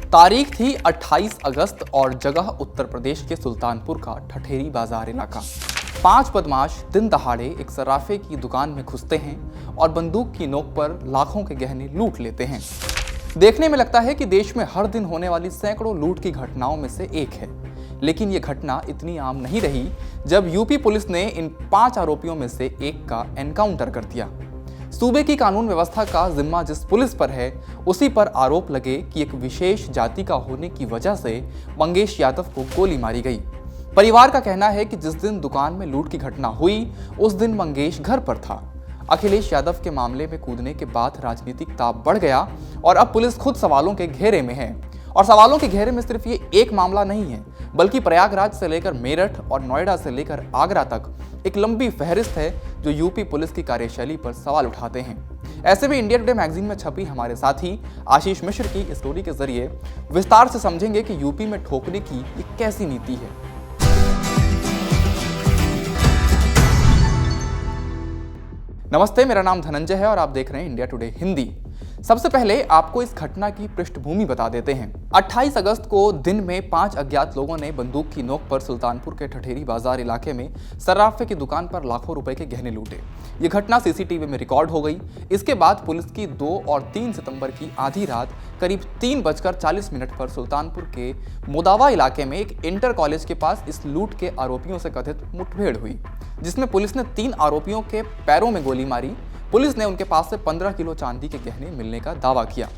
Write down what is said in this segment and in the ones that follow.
तारीख थी 28 अगस्त और जगह उत्तर प्रदेश के सुल्तानपुर का ठठेरी बाजार इलाका। 5 बदमाश दिन दहाड़े एक सराफे की दुकान में घुसते हैं और बंदूक की नोक पर लाखों के गहने लूट लेते हैं। देखने में लगता है कि देश में हर दिन होने वाली सैकड़ों लूट की घटनाओं में से एक है, लेकिन ये घटना इतनी आम नहीं रही जब यूपी पुलिस ने इन 5 आरोपियों में से एक का एनकाउंटर कर दिया। सूबे की कानून व्यवस्था का जिम्मा जिस पुलिस पर है, उसी पर आरोप लगे कि एक विशेष जाति का होने की वजह से मंगेश यादव को गोली मारी गई। परिवार का कहना है कि जिस दिन दुकान में लूट की घटना हुई, उस दिन मंगेश घर पर था। अखिलेश यादव के मामले में कूदने के बाद राजनीतिक ताप बढ़ गया और अब पुलिस खुद सवालों के घेरे में है। और सवालों के घेरे में सिर्फ ये एक मामला नहीं है, बल्कि प्रयागराज से लेकर मेरठ और नोएडा से लेकर आगरा तक एक लंबी फहरिस्त है जो यूपी पुलिस की कार्यशैली पर सवाल उठाते हैं। ऐसे में इंडिया टुडे मैगजीन में छपी हमारे साथी आशीष मिश्र की स्टोरी के जरिए विस्तार से समझेंगे कि यूपी में ठोकने की ये कैसी नीति है। नमस्ते, मेरा नाम धनंजय है और आप देख रहे हैं इंडिया टुडे हिंदी। सबसे पहले आपको इस घटना की पृष्ठभूमि बता देते हैं। 28 अगस्त को दिन में 5 अज्ञात लोगों ने बंदूक की नोक पर सुल्तानपुर के ठठेरी बाजार इलाके में सर्राफे की दुकान पर लाखों रुपए के गहने लूटे। ये घटना सीसीटीवी में रिकॉर्ड हो गई। इसके बाद पुलिस की 2 और 3 सितंबर की आधी रात करीब 3:40 पर सुल्तानपुर के मोदावा इलाके में एक इंटर कॉलेज के पास इस लूट के आरोपियों से कथित मुठभेड़ हुई, जिसमें पुलिस ने 3 आरोपियों के पैरों में गोली मारी। पुलिस ने उनके पास से 15 किलो चांदी के गहने मिलने का दावा किया।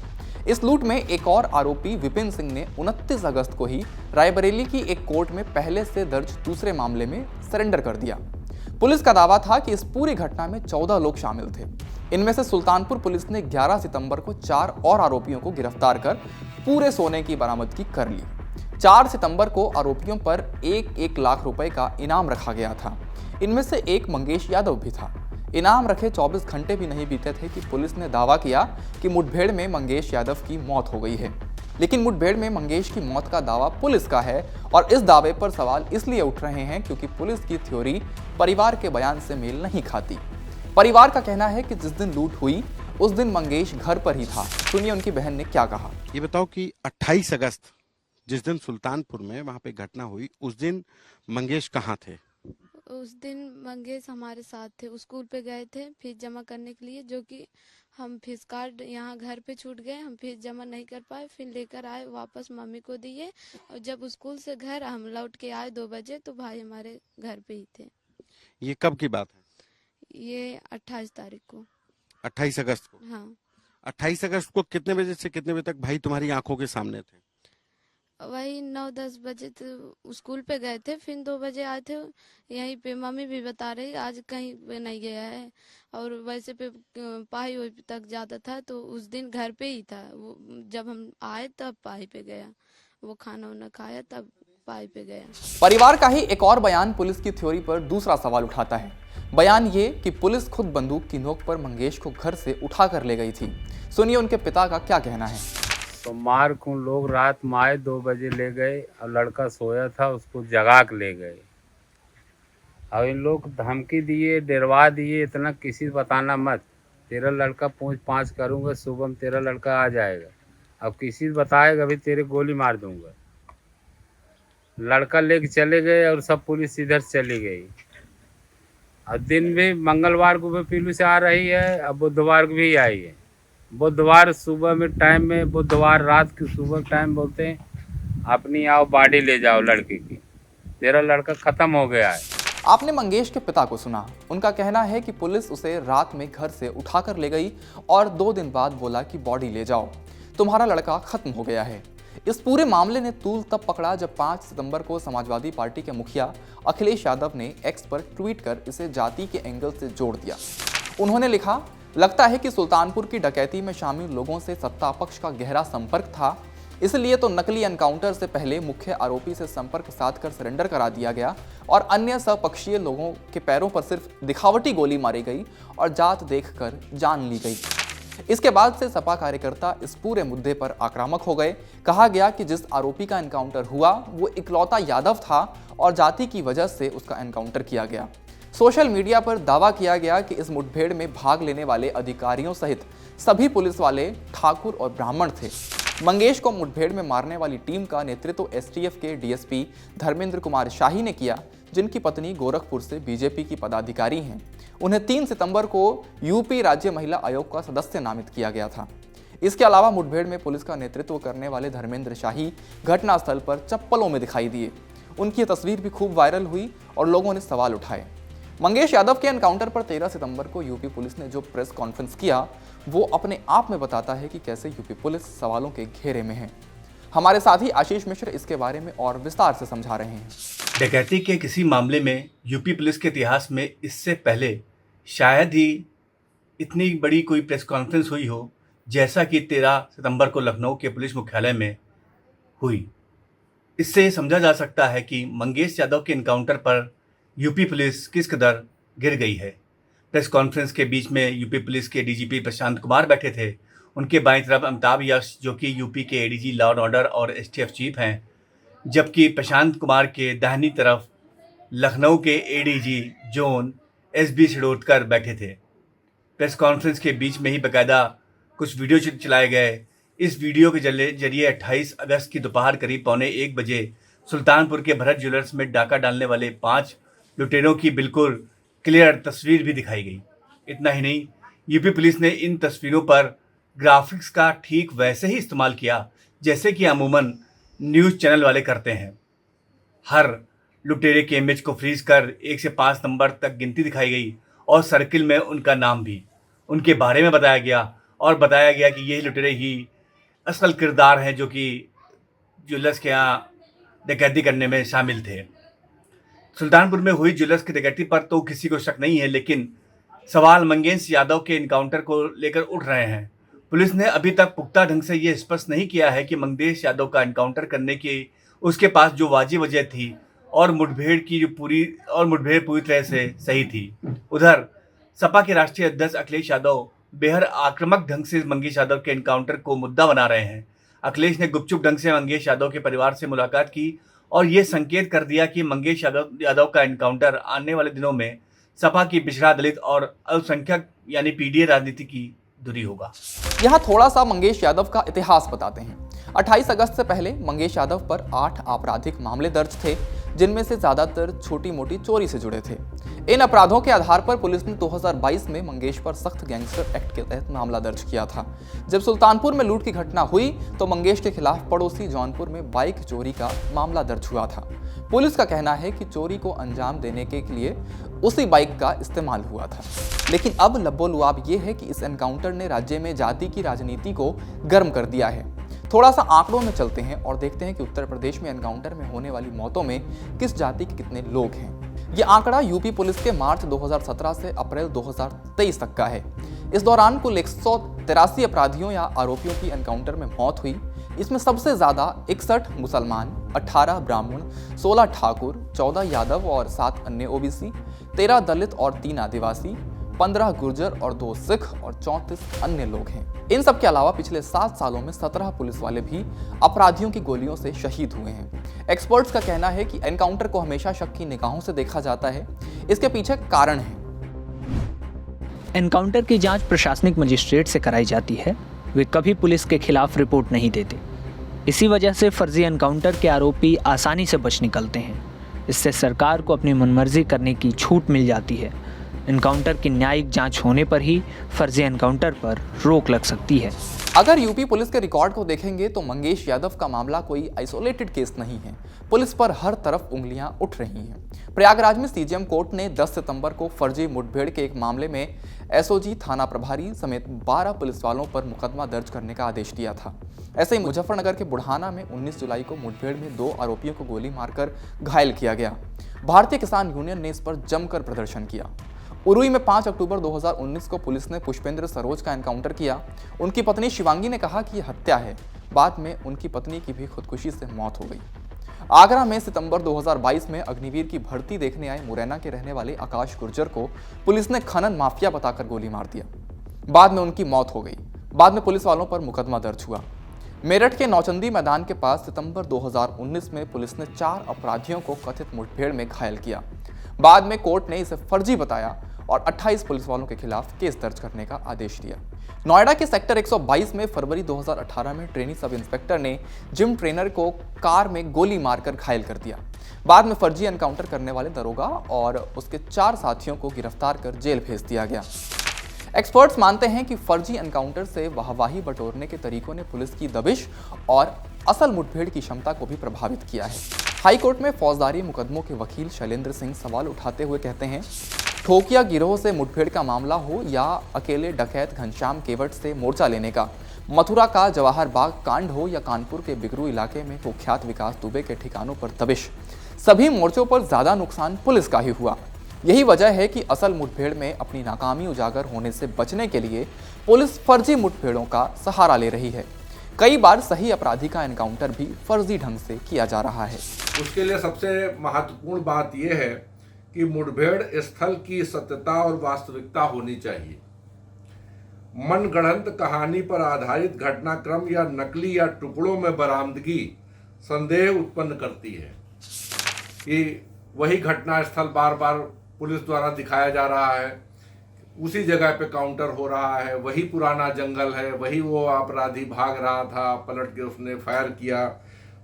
इस लूट में एक और आरोपी विपिन सिंह ने 29 अगस्त को ही रायबरेली की एक कोर्ट में पहले से दर्ज दूसरे मामले में सरेंडर कर दिया। पुलिस का दावा था कि इस पूरी घटना में 14 लोग शामिल थे। इनमें से सुल्तानपुर पुलिस ने 11 सितंबर को 4 और आरोपियों को गिरफ्तार कर पूरे सोने की बरामदगी कर ली। 4 सितंबर को आरोपियों पर 1-1 लाख रुपए का इनाम रखा गया था। इनमें से एक मंगेश यादव भी था। इनाम रखे 24 घंटे भी नहीं बीते थे कि पुलिस ने दावा किया कि मुठभेड़ में मंगेश यादव की मौत हो गई है। लेकिन मुठभेड़ में मंगेश की मौत का दावा पुलिस का है और इस दावे पर सवाल इसलिए उठ रहे हैं क्योंकि पुलिस की थ्योरी परिवार के बयान से मेल नहीं खाती। परिवार का कहना है कि जिस दिन लूट हुई उस दिन मंगेश घर पर ही था। सुनिए उनकी बहन ने क्या कहा। ये बताओ कि 28 अगस्त जिस दिन सुल्तानपुर में वहां पे घटना हुई, उस दिन मंगेश कहाँ थे? उस दिन मंगेश हमारे साथ थे। स्कूल पे गए थे फीस जमा करने के लिए, जो कि हम फीस कार्ड यहाँ घर पे छूट गए। हम फीस जमा नहीं कर पाए, फिर लेकर आए वापस मम्मी को दिए। और जब स्कूल से घर हम लौट के आए 2 बजे, तो भाई हमारे घर पे ही थे। ये कब की बात है? ये 28 तारीख को। 28 अगस्त को? हाँ। 28 अगस्त को कितने बजे से कितने बजे तक भाई तुम्हारी आंखों के सामने थे? वही 9-10 बजे तो स्कूल पे गए थे, फिर 2 बजे आए थे। यहीं पे मम्मी भी बता रही आज कहीं पे नहीं गया है। और वैसे पे पाही तक जाता था, तो उस दिन घर पे ही था वो। जब हम आए तब पाही पे गया, वो खाना वाना खाया तब पाही पे गया। परिवार का ही एक और बयान पुलिस की थ्योरी पर दूसरा सवाल उठाता है। बयान ये कि पुलिस खुद बंदूक की नोक पर मंगेश को घर से उठा कर ले गई थी। सुनिए उनके पिता का क्या कहना है। तो मार को लोग रात में आए 2 बजे ले गए और लड़का सोया था, उसको जगा के ले गए। और इन लोग धमकी दिए, डरवा दिए, इतना किसी बताना मत, तेरा लड़का पूछ पाछ करूंगा, सुबह में तेरा लड़का आ जाएगा, अब किसी बताएगा भी तेरे गोली मार दूंगा। लड़का लेके चले गए और सब पुलिस इधर चली गई। और दिन भी मंगलवार को भी पुलिस आ रही है, अब बुधवार को भी आई है। बुधवार सुबह में टाइम में, बुधवार रात की सुबह टाइम बोलते हैं अपनी आओ बॉडी ले जाओ लड़के की, तेरा लड़का खत्म हो गया है। आपने मंगेश के पिता को सुना। उनका कहना है कि पुलिस उसे रात में घर से उठाकर ले गई और 2 दिन बाद बोला कि बॉडी ले जाओ, तुम्हारा लड़का खत्म हो गया है। इस पूरे मामले ने तूल तब पकड़ा जब 5 सितंबर को समाजवादी पार्टी के मुखिया अखिलेश यादव ने एक्स पर ट्वीट कर इसे जाति के एंगल से जोड़ दिया। उन्होंने लिखा, लगता है कि सुल्तानपुर की डकैती में शामिल लोगों से सत्ता पक्ष का गहरा संपर्क था, इसलिए तो नकली एनकाउंटर से पहले मुख्य आरोपी से संपर्क साधकर सरेंडर करा दिया गया और अन्य सपक्षीय लोगों के पैरों पर सिर्फ दिखावटी गोली मारी गई और जात देखकर जान ली गई। इसके बाद से सपा कार्यकर्ता इस पूरे मुद्दे पर आक्रामक हो गए। कहा गया कि जिस आरोपी का एनकाउंटर हुआ वो इकलौता यादव था और जाति की वजह से उसका एनकाउंटर किया गया। सोशल मीडिया पर दावा किया गया कि इस मुठभेड़ में भाग लेने वाले अधिकारियों सहित सभी पुलिस वाले ठाकुर और ब्राह्मण थे। मंगेश को मुठभेड़ में मारने वाली टीम का नेतृत्व एसटीएफ के डीएसपी धर्मेंद्र कुमार शाही ने किया, जिनकी पत्नी गोरखपुर से बीजेपी की पदाधिकारी हैं। उन्हें 3 सितंबर को यूपी राज्य महिला आयोग का सदस्य नामित किया गया था। इसके अलावा मुठभेड़ में पुलिस का नेतृत्व करने वाले धर्मेंद्र शाही घटनास्थल पर चप्पलों में दिखाई दिए। उनकी तस्वीर भी खूब वायरल हुई और लोगों ने सवाल उठाए। मंगेश यादव के एनकाउंटर पर 13 सितंबर को यूपी पुलिस ने जो प्रेस कॉन्फ्रेंस किया, वो अपने आप में बताता है कि कैसे यूपी पुलिस सवालों के घेरे में है। हमारे साथी आशीष मिश्र इसके बारे में और विस्तार से समझा रहे हैं। डकैती के किसी मामले में यूपी पुलिस के इतिहास में इससे पहले शायद ही इतनी बड़ी कोई प्रेस कॉन्फ्रेंस हुई हो जैसा कि 13 सितंबर को लखनऊ के पुलिस मुख्यालय में हुई। इससे समझा जा सकता है कि मंगेश यादव के इनकाउंटर पर यूपी पुलिस किस कदर गिर गई है। प्रेस कॉन्फ्रेंस के बीच में यूपी पुलिस के डीजीपी प्रशांत कुमार बैठे थे। उनके बाईं तरफ अमिताभ यश, जो कि यूपी के एडीजी लॉ एंड ऑर्डर और एसटीएफ चीफ हैं, जबकि प्रशांत कुमार के दाहिनी तरफ लखनऊ के एडीजी जोन एसबी शिरोडकर बैठे थे। प्रेस कॉन्फ्रेंस के बीच में ही बाकायदा कुछ वीडियो चलाए गए। इस वीडियो के जरिए 28 अगस्त की दोपहर करीब 1:45 बजे सुल्तानपुर के भरत ज्वेलर्स में डाका डालने वाले 5 लुटेरों की बिल्कुल क्लियर तस्वीर भी दिखाई गई। इतना ही नहीं, यूपी पुलिस ने इन तस्वीरों पर ग्राफिक्स का ठीक वैसे ही इस्तेमाल किया जैसे कि अमूमन न्यूज़ चैनल वाले करते हैं। हर लुटेरे के इमेज को फ्रीज कर 1 से 5 नंबर तक गिनती दिखाई गई और सर्किल में उनका नाम भी, उनके बारे में बताया गया और बताया गया कि ये लुटेरे ही असल किरदार हैं जो कि ज्वेलर्स के यहाँ डकैती करने में शामिल थे। सुल्तानपुर में हुई ज्वेलर्स की डकैती पर तो किसी को शक नहीं है, लेकिन सवाल मंगेश यादव के इनकाउंटर को लेकर उठ रहे हैं। पुलिस ने अभी तक पुख्ता ढंग से ये स्पष्ट नहीं किया है कि मंगेश यादव का इनकाउंटर करने की उसके पास जो वाजिब वजह थी और मुठभेड़ पूरी तरह से सही थी। उधर सपा के राष्ट्रीय अध्यक्ष अखिलेश यादव बेहद आक्रामक ढंग से मंगेश यादव के एनकाउंटर को मुद्दा बना रहे हैं। अखिलेश ने गुपचुप ढंग से मंगेश यादव के परिवार से मुलाकात की और ये संकेत कर दिया कि मंगेश यादव का एनकाउंटर आने वाले दिनों में सपा की पिछड़ा दलित और अल्पसंख्यक यानी पीडीए राजनीति की धुरी होगा। यहाँ थोड़ा सा मंगेश यादव का इतिहास बताते हैं। 28 अगस्त से पहले मंगेश यादव पर 8 आपराधिक मामले दर्ज थे, जिनमें से ज्यादातर छोटी मोटी चोरी से जुड़े थे। इन अपराधों के आधार पर पुलिस ने 2022 में मंगेश पर सख्त गैंगस्टर एक्ट के तहत मामला दर्ज किया था। जब सुल्तानपुर में लूट की घटना हुई तो मंगेश के खिलाफ पड़ोसी जौनपुर में बाइक चोरी का मामला दर्ज हुआ था। पुलिस का कहना है कि चोरी को अंजाम देने के लिए उसी बाइक का इस्तेमाल हुआ था। लेकिन अब लब्बो-लुआब ये है कि इस एनकाउंटर ने राज्य में जाति की राजनीति को गर्म कर दिया है। थोड़ा सा आंकड़ों में चलते हैं और देखते हैं कि उत्तर प्रदेश में एनकाउंटर में होने वाली मौतों में किस जाति के कितने लोग हैं। ये आंकड़ा यूपी पुलिस के मार्च 2017 से अप्रैल 2023 तक का है। इस दौरान कुल 183 अपराधियों या आरोपियों की एनकाउंटर में मौत हुई। इसमें सबसे ज्यादा 61 मुसलमान, 18 ब्राह्मण, 16 ठाकुर, 14 यादव और 7 अन्य ओबीसी, 13 दलित और 3 आदिवासी, 15 गुर्जर और 2 सिख और 34 अन्य लोग हैं। इन सब के अलावा पिछले 7 सालों में 17 पुलिस वाले भी अपराधियों की गोलियों से शहीद हुए हैं। एक्सपर्ट्स का कहना है कि एनकाउंटर को हमेशा शक की निगाहों से देखा जाता है। इसके पीछे कारण है। एनकाउंटर की जांच प्रशासनिक मजिस्ट्रेट से कराई जाती है। वे कभी पुलिस के खिलाफ रिपोर्ट नहीं देते। इसी वजह से फर्जी एनकाउंटर के आरोपी आसानी से बच निकलते हैं। इससे सरकार को अपनी मनमर्जी करने की छूट मिल जाती है। एनकाउंटर की न्यायिक जांच होने पर ही फर्जी एनकाउंटर पर रोक लग सकती है। अगर यूपी पुलिस के रिकॉर्ड को देखेंगे तो मंगेश यादव का मामला कोई आइसोलेटेड केस नहीं है। पुलिस पर हर तरफ उंगलियां उठ रही हैं। प्रयागराज में सीजेएम कोर्ट ने 10 सितंबर को फर्जी मुठभेड़ के एक मामले में एसओजी थाना प्रभारी समेत 12 पुलिस वालों पर मुकदमा दर्ज करने का आदेश दिया था। ऐसे ही मुजफ्फरनगर के बुढ़ाना में 19 जुलाई को मुठभेड़ में 2 आरोपियों को गोली मारकर घायल किया गया। भारतीय किसान यूनियन ने इस पर जमकर प्रदर्शन किया। उरुई में 5 अक्टूबर 2019 को पुलिस ने पुष्पेंद्र सरोज का एनकाउंटर किया। उनकी पत्नी शिवांगी ने कहा कि यह हत्या है। बाद में उनकी पत्नी की भी खुदकुशी से मौत हो गई। आगरा में सितंबर 2022 में अग्निवीर की भर्ती देखने आए मुरैना के रहने वाले आकाश गुर्जर को पुलिस ने खनन माफिया बताकर गोली मार दिया। बाद में उनकी मौत हो गई। बाद में पुलिस वालों पर मुकदमा दर्ज हुआ। मेरठ के नौचंदी मैदान के पास सितंबर 2019 में पुलिस ने 4 अपराधियों को कथित मुठभेड़ में घायल किया। बाद में कोर्ट ने इसे फर्जी बताया और 28 पुलिस वालों के खिलाफ केस दर्ज करने का आदेश दिया। नोएडा के सेक्टर 122 में फरवरी 2018 में ट्रेनी सब इंस्पेक्टर ने जिम ट्रेनर को कार में गोली मारकर घायल कर दिया। बाद में फर्जी एनकाउंटर करने वाले दरोगा और उसके 4 साथियों को गिरफ्तार कर जेल भेज दिया गया। एक्सपर्ट्स मानते हैं कि फर्जी एनकाउंटर से वाहवाही बटोरने के तरीकों ने पुलिस की दबिश और असल मुठभेड़ की क्षमता को भी प्रभावित किया है। हाईकोर्ट में फौजदारी मुकदमों के वकील शैलेंद्र सिंह सवाल उठाते हुए कहते हैं, ठोकिया गिरोह से मुठभेड़ का मामला हो या अकेले डकैत घनश्याम केवट से मोर्चा लेने का, मथुरा का जवाहर बाग कांड हो या कानपुर के बिगरू इलाके में कुख्यात विकास दुबे के ठिकानों पर दबिश, सभी मोर्चों पर ज्यादा नुकसान पुलिस का ही हुआ। यही वजह है कि असल मुठभेड़ में अपनी नाकामी उजागर होने से बचने के लिए पुलिस फर्जी मुठभेड़ों का सहारा ले रही है। कई बार सही अपराधी का एनकाउंटर भी फर्जी ढंग से किया जा रहा है। उसके लिए सबसे महत्वपूर्ण बात यह है कि मुठभेड़ स्थल की सत्यता और वास्तविकता होनी चाहिए। मनगढ़ंत कहानी पर आधारित घटनाक्रम या नकली या टुकड़ों में बरामदगी संदेह उत्पन्न करती है कि वही घटना स्थल बार बार पुलिस द्वारा दिखाया जा रहा है, उसी जगह पे काउंटर हो रहा है, वही पुराना जंगल है, वही वो अपराधी भाग रहा था, पलट के उसने फायर किया।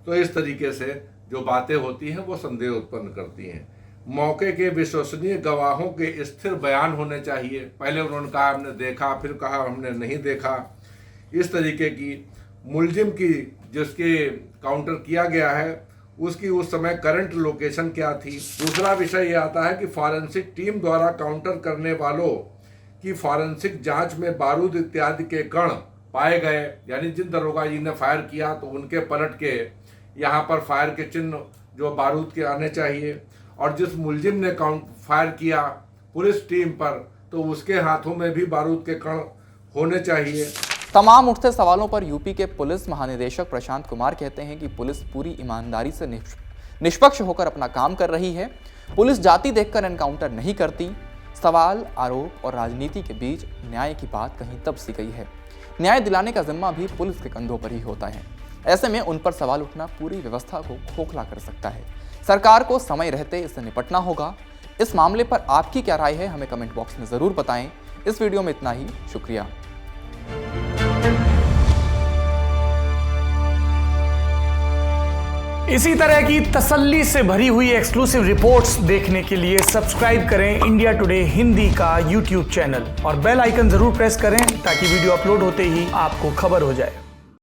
तो इस तरीके से जो बातें होती हैं वो संदेह उत्पन्न करती हैं। मौके के विश्वसनीय गवाहों के स्थिर बयान होने चाहिए। पहले उन्होंने कहा हमने देखा, फिर कहा हमने नहीं देखा। इस तरीके की मुलजिम की जिसके काउंटर किया गया है उसकी उस समय करंट लोकेशन क्या थी। दूसरा विषय ये आता है कि फॉरेंसिक टीम द्वारा काउंटर करने वालों की फॉरेंसिक जांच में बारूद इत्यादि के कण पाए गए, यानी जिन दरोगा जी ने फायर किया तो उनके पलट के यहाँ पर फायर के चिन्ह जो बारूद के आने चाहिए, और जिस मुलजिम ने फायर किया पुलिस टीम पर तो उसके हाथों में भी बारूद के कण होने चाहिए। तमाम उठते सवालों पर यूपी के पुलिस महानिदेशक प्रशांत कुमार कहते हैं कि पुलिस पूरी ईमानदारी से निष्पक्ष होकर अपना काम कर रही है। पुलिस जाति देखकर एनकाउंटर नहीं करती। सवाल, आरोप और राजनीति के बीच न्याय की बात कहीं तब सी गई है। न्याय दिलाने का जिम्मा भी पुलिस के कंधों पर ही होता है। ऐसे में उन पर सवाल उठना पूरी व्यवस्था को खोखला कर सकता है। सरकार को समय रहते इससे निपटना होगा। इस मामले पर आपकी क्या राय है, हमें कमेंट बॉक्स में जरूर बताएं। इस वीडियो में इतना ही, शुक्रिया। इसी तरह की तसल्ली से भरी हुई एक्सक्लूसिव रिपोर्ट्स देखने के लिए सब्सक्राइब करें इंडिया टुडे हिंदी का यूट्यूब चैनल और बेल आइकन जरूर प्रेस करें ताकि वीडियो अपलोड होते ही आपको खबर हो जाए।